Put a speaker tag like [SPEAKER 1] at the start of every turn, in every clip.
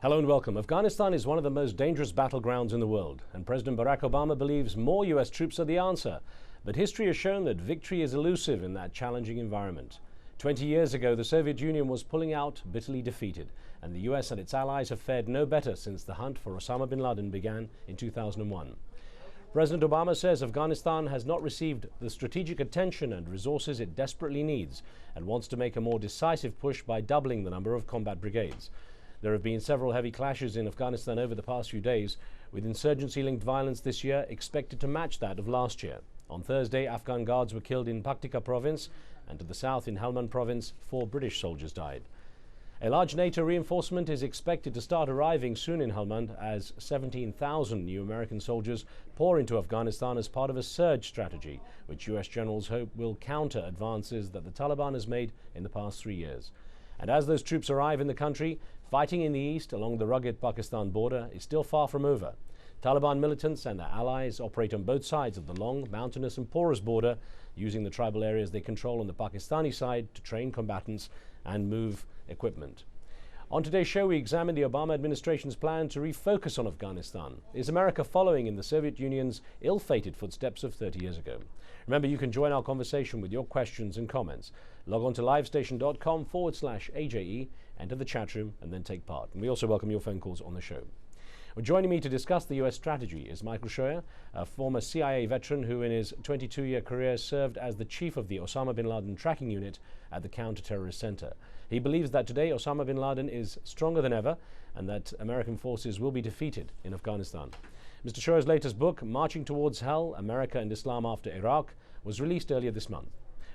[SPEAKER 1] Hello and welcome. Afghanistan is one of the most dangerous battlegrounds in the world, and President Barack Obama believes more US troops are the answer. But history has shown that victory is elusive in that challenging environment. 20 years ago, the Soviet Union was pulling out, bitterly defeated, and the US and its allies have fared no better since the hunt for Osama bin Laden began in 2001. President Obama says Afghanistan has not received the strategic attention and resources it desperately needs, and wants to make a more decisive push by doubling the number of combat brigades. There have been several heavy clashes in Afghanistan over the past few days, with insurgency-linked violence this year expected to match that of last year. On Thursday, Afghan guards were killed in Paktika province, and to the south in Helmand province, 4 British soldiers died. A large NATO reinforcement is expected to start arriving soon in Helmand as 17,000 new American soldiers pour into Afghanistan as part of a surge strategy, which US generals hope will counter advances that the Taliban has made in the past 3 years. And as those troops arrive in the country, fighting in the east along the rugged Pakistan border is still far from over. Taliban militants and their allies operate on both sides of the long, mountainous and porous border, using the tribal areas they control on the Pakistani side to train combatants and move equipment. On today's show, we examine the Obama administration's plan to refocus on Afghanistan. Is America following in the Soviet Union's ill-fated footsteps of 30 years ago? Remember, you can join our conversation with your questions and comments. Log on to livestation.com/AJE, enter the chat room, and then take part. And we also welcome your phone calls on the show. Well, joining me to discuss the US strategy is Michael Scheuer, a former CIA veteran who in his 22-year career served as the chief of the Osama bin Laden tracking unit at the Counter-Terrorist Center. He believes that today Osama bin Laden is stronger than ever and that American forces will be defeated in Afghanistan. Mr. Scheuer's latest book, Marching Towards Hell, America and Islam After Iraq, was released earlier this month.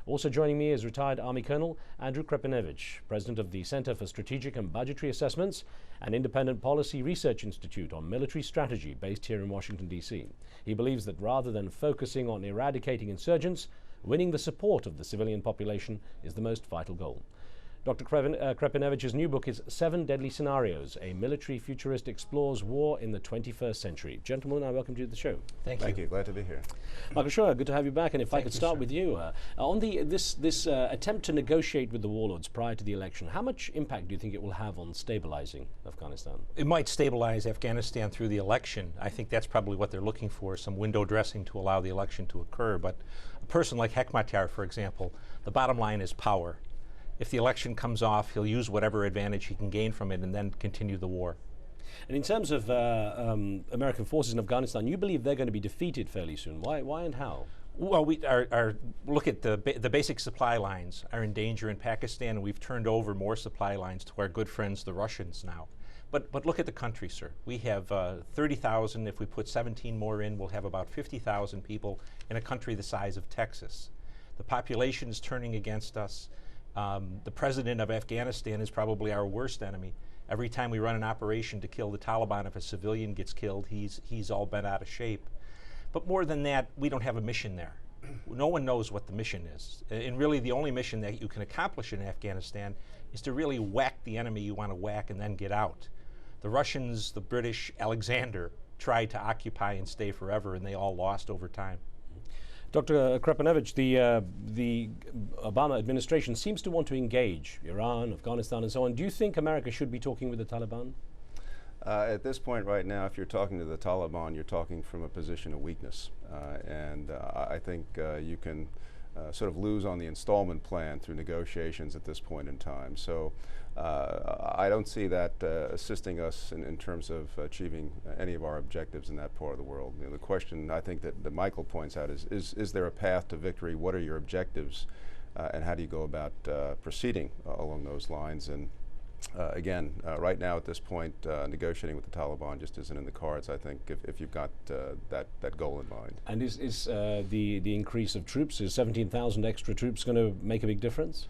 [SPEAKER 1] Also joining me is retired Army Colonel Andrew Krepinevich, president of the Center for Strategic and Budgetary Assessments, an independent policy research institute on military strategy based here in Washington, D.C. He believes that rather than focusing on eradicating insurgents, winning the support of the civilian population is the most vital goal. Dr. Krepinevich's new book is 7 Deadly Scenarios, a military futurist explores war in the 21st century. Gentlemen, I welcome you to the show.
[SPEAKER 2] Thank you. Glad to be here.
[SPEAKER 1] Michael Scheuer, good to have you back. And if I could start with you, on this attempt to negotiate with the warlords prior to the election, how much impact do you think it will have on stabilizing Afghanistan?
[SPEAKER 3] It might stabilize Afghanistan through the election. I think that's probably what they're looking for, some window dressing to allow the election to occur. But a person like Hekmatyar, for example, the bottom line is power. If the election comes off, he'll use whatever advantage he can gain from it and then continue the war.
[SPEAKER 1] And in terms of American forces in Afghanistan, you believe they're going to be defeated fairly soon. Why and how?
[SPEAKER 3] Well, look at the basic supply lines are in danger in Pakistan, and we've turned over more supply lines to our good friends, the Russians, now. But look at the country, sir. We have 30,000. If we put 17 more in, we'll have about 50,000 people in a country the size of Texas. The population is turning against us. The president of Afghanistan is probably our worst enemy. Every time we run an operation to kill the Taliban, if a civilian gets killed, he's all bent out of shape. But more than that, we don't have a mission there. No one knows what the mission is. And really the only mission that you can accomplish in Afghanistan is to really whack the enemy you want to whack and then get out. The Russians, the British, Alexander tried to occupy and stay forever, and they all lost over time.
[SPEAKER 1] Dr. Krepinevich, the Obama administration seems to want to engage Iran, Afghanistan, and so on. Do you think America should be talking with the Taliban?
[SPEAKER 2] At this point right now, if you're talking to the Taliban, you're talking from a position of weakness. I think you can sort of lose on the installment plan through negotiations at this point in time. So I don't see that assisting us in terms of achieving any of our objectives in that part of the world. You know, the question I think that Michael points out is there a path to victory? What are your objectives? And how do you go about proceeding along those lines? And again, right now at this point, negotiating with the Taliban just isn't in the cards, I think, if you've got that goal in mind.
[SPEAKER 1] And is the increase of troops, is 17,000 extra troops going to make a big difference?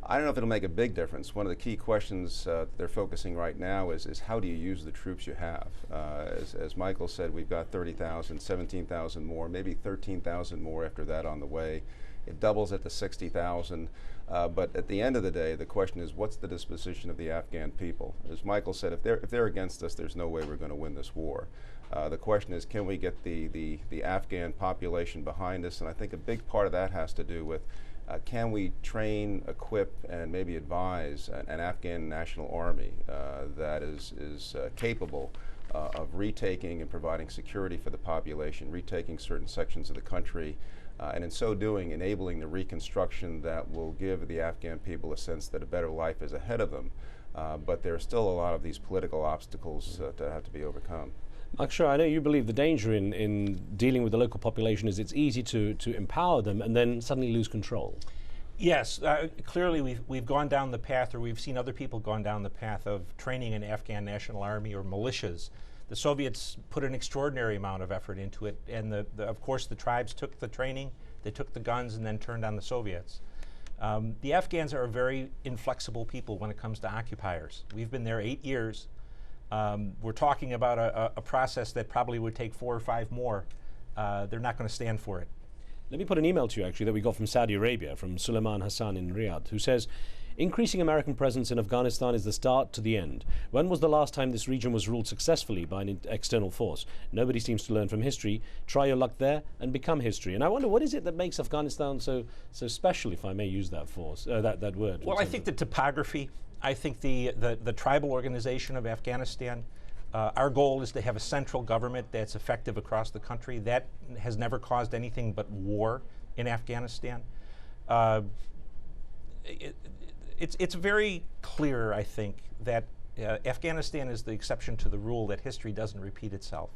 [SPEAKER 2] I don't know if it'll make a big difference. One of the key questions they're focusing right now is how do you use the troops you have? As Michael said, we've got 30,000, 17,000 more, maybe 13,000 more after that on the way. It doubles at the 60,000. But at the end of the day, the question is, what's the disposition of the Afghan people? As Michael said, if they're against us, there's no way we're going to win this war. The question is, can we get the Afghan population behind us? And I think a big part of that has to do with can we train, equip, and maybe advise an Afghan national army that is capable of retaking and providing security for the population, retaking certain sections of the country, and in so doing enabling the reconstruction that will give the Afghan people a sense that a better life is ahead of them. But there are still a lot of these political obstacles that have to be overcome.
[SPEAKER 1] Mark, sure, I know you believe the danger in dealing with the local population is it's easy to empower them and then suddenly lose control.
[SPEAKER 3] Yes, clearly we've gone down the path, or we've seen other people gone down the path of training an Afghan national army or militias. The Soviets put an extraordinary amount of effort into it, and of course the tribes took the training, they took the guns, and then turned on the Soviets. The Afghans are a very inflexible people when it comes to occupiers. We've been there 8 years. We're talking about a process that probably would take 4 or 5 more. They're not going to stand for it.
[SPEAKER 1] Let me put an email to you, actually, that we got from Saudi Arabia, from Suleiman Hassan in Riyadh, who says, increasing American presence in Afghanistan is the start to the end. When was the last time this region was ruled successfully by an external force? Nobody seems to learn from history. Try your luck there and become history. And I wonder, what is it that makes Afghanistan so special, if I may use that that word?
[SPEAKER 3] Well, I think the topography. I think the tribal organization of Afghanistan. Our goal is to have a central government that's effective across the country. That has never caused anything but war in Afghanistan. It's very clear, I think, that Afghanistan is the exception to the rule that history doesn't repeat itself.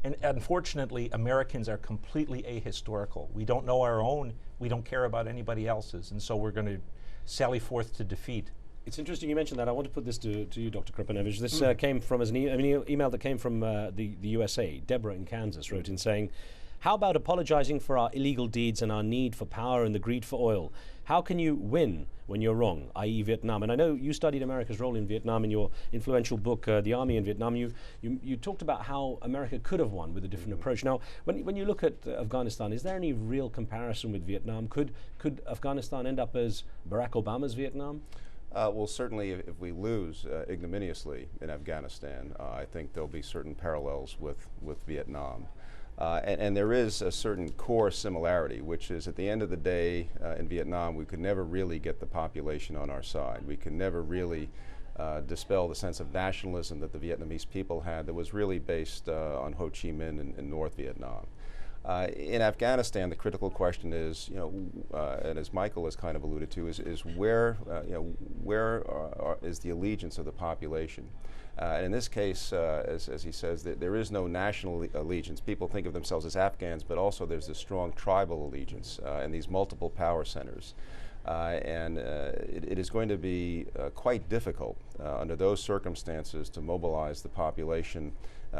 [SPEAKER 3] And unfortunately, Americans are completely ahistorical. We don't know our own. We don't care about anybody else's. And so we're going to sally forth to defeat.
[SPEAKER 1] It's interesting you mentioned that. I want to put this to you, Dr. Kripanovich. This came from an email that came from the USA. Deborah in Kansas wrote in saying, how about apologizing for our illegal deeds and our need for power and the greed for oil? How can you win when you're wrong, i.e. Vietnam? And I know you studied America's role in Vietnam in your influential book, The Army in Vietnam. You talked about how America could have won with a different approach. Now, when you look at Afghanistan, is there any real comparison with Vietnam? Could Afghanistan end up as Barack Obama's Vietnam?
[SPEAKER 2] Well, certainly if we lose ignominiously in Afghanistan, I think there'll be certain parallels with Vietnam. And there is a certain core similarity, which is at the end of the day in Vietnam, we could never really get the population on our side. We could never really dispel the sense of nationalism that the Vietnamese people had that was really based on Ho Chi Minh in North Vietnam. In Afghanistan, the critical question is, and as Michael has kind of alluded to, is where is the allegiance of the population? And in this case, as he says, there is no national allegiance. People think of themselves as Afghans, but also there's this strong tribal allegiance and these multiple power centers. It is going to be quite difficult under those circumstances to mobilize the population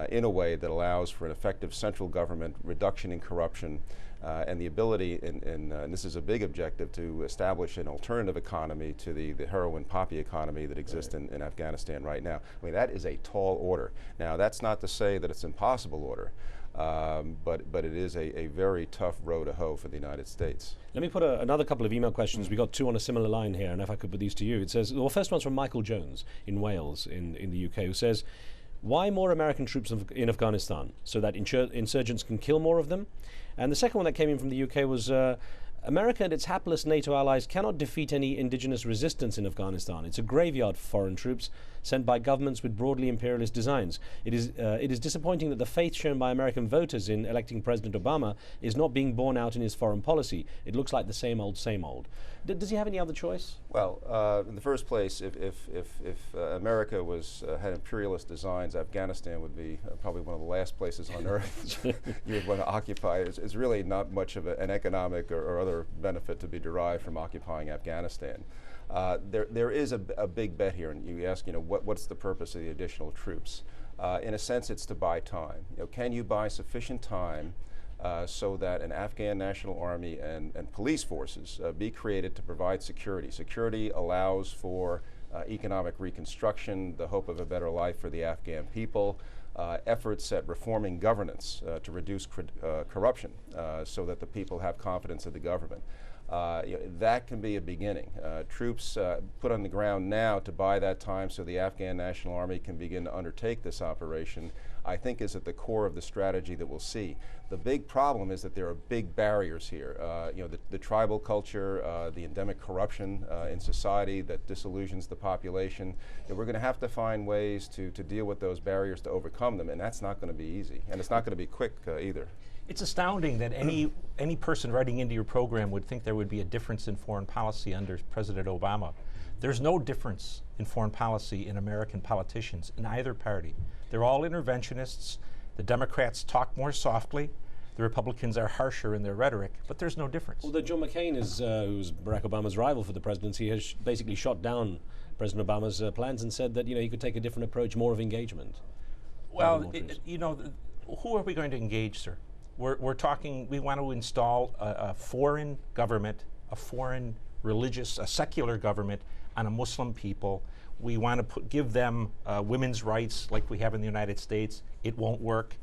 [SPEAKER 2] in a way that allows for an effective central government, reduction in corruption, and the ability, and this is a big objective, to establish an alternative economy to the heroin poppy economy that exists in Afghanistan right now. I mean, that is a tall order. Now, that's not to say that it's an impossible order. But it is a very tough row to hoe for the United States.
[SPEAKER 1] Let me put another couple of email questions. We got 2 on a similar line here, and if I could put these to you. It says, well, first one's from Michael Jones in Wales, in the UK, who says, why more American troops in Afghanistan? So that insurgents can kill more of them? And the second one that came in from the UK was, America and its hapless NATO allies cannot defeat any indigenous resistance in Afghanistan. It's a graveyard for foreign troops sent by governments with broadly imperialist designs. It is disappointing that the faith shown by American voters in electing President Obama is not being borne out in his foreign policy. It looks like the same old, same old. Does he have any other choice?
[SPEAKER 2] Well, in the first place, if America had imperialist designs, Afghanistan would be probably one of the last places on earth you would want to occupy. It's really not much of an economic or other benefit to be derived from occupying Afghanistan. There is a big bet here, and you ask, what's the purpose of the additional troops? In a sense, it's to buy time. Can you buy sufficient time so that an Afghan national army and police forces be created to provide security? Security allows for economic reconstruction, the hope of a better life for the Afghan people, efforts at reforming governance to reduce corruption so that the people have confidence in the government. That can be a beginning. Troops put on the ground now to buy that time so the Afghan National Army can begin to undertake this operation, I think is at the core of the strategy that we'll see. The big problem is that there are big barriers here. The tribal culture, the endemic corruption in society that disillusions the population. And we're going to have to find ways to deal with those barriers, to overcome them, and that's not going to be easy. And it's not going to be quick either.
[SPEAKER 3] It's astounding that any person writing into your program would think there would be a difference in foreign policy under President Obama. There's no difference in foreign policy in American politicians in either party. They're all interventionists. The Democrats talk more softly. The Republicans are harsher in their rhetoric, but there's no difference.
[SPEAKER 1] Although John McCain, who's Barack Obama's rival for the presidency, has basically shot down President Obama's plans and said that he could take a different approach, more of engagement.
[SPEAKER 3] Well, who are we going to engage, sir? We're talking, we want to install a foreign government, a foreign religious, a secular government on a Muslim people. We want to give them women's rights like we have in the United States. It won't work.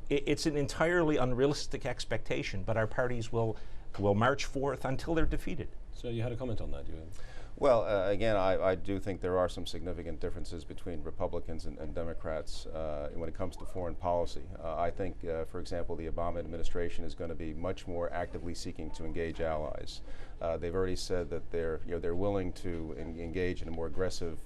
[SPEAKER 3] It's an entirely unrealistic expectation, but our parties will march forth until they're defeated.
[SPEAKER 1] So you had a comment on that, you?
[SPEAKER 2] Well, again, I do think there are some significant differences between Republicans and Democrats when it comes to foreign policy. I think, for example, the Obama administration is going to be much more actively seeking to engage allies. They've already said that they're willing to engage in a more aggressive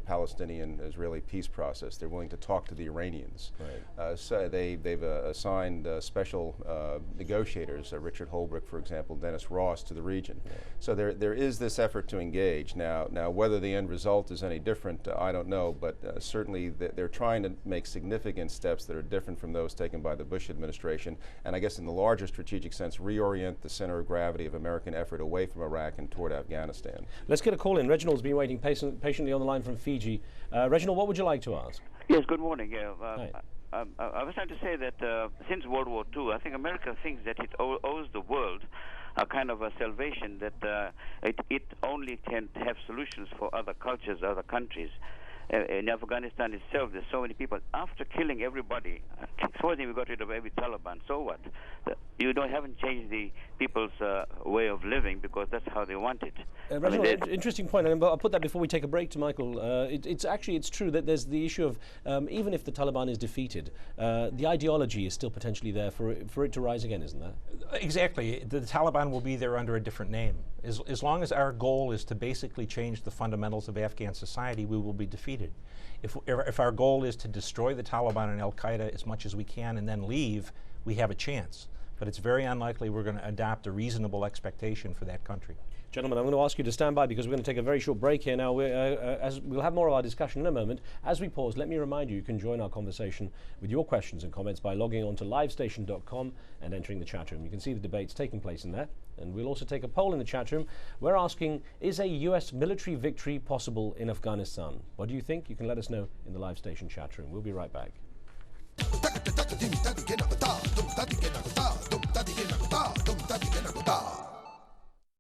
[SPEAKER 2] Palestinian-Israeli peace process. They're willing to talk to the Iranians. Right. So they've assigned special negotiators, Richard Holbrooke, for example, Dennis Ross, to the region. Right. So there is this effort to engage. Now whether the end result is any different, I don't know, but certainly they're trying to make significant steps that are different from those taken by the Bush administration, and I guess in the larger strategic sense, reorient the center of gravity of American effort away from Iraq and toward Afghanistan.
[SPEAKER 1] Let's get a call in. Reginald's been waiting patiently on the line from Fiji. Reginald, what would you like to ask?
[SPEAKER 4] Yes, good morning. I was trying to say that since World War II, I think America thinks that it owes the world a kind of a salvation, that it only can have solutions for other cultures, other countries. In Afghanistan itself, there's so many people. After killing everybody, supposing we got rid of every Taliban, so what? You haven't changed the people's way of living because that's how they want it.
[SPEAKER 1] Reginald, interesting point. And I'll put that before we take a break to Michael. It's true that there's the issue of even if the Taliban is defeated, the ideology is still potentially there for it to rise again, isn't there?
[SPEAKER 3] Exactly. The Taliban will be there under a different name. As long as our goal is to basically change the fundamentals of Afghan society, we will be defeated. If our goal is to destroy the Taliban and Al-Qaeda as much as we can and then leave, we have a chance. But it's very unlikely we're going to adopt a reasonable expectation for that country.
[SPEAKER 1] Gentlemen, I'm going to ask you to stand by because we're going to take a very short break here now. As we'll have more of our discussion in a moment. As we pause, let me remind you can join our conversation with your questions and comments by logging on to livestation.com and entering the chat room. You can see the debates taking place in there. And we'll also take a poll in the chat room. We're asking, is a US military victory possible in Afghanistan? What do you think? You can let us know in the live station chat room. We'll be right back.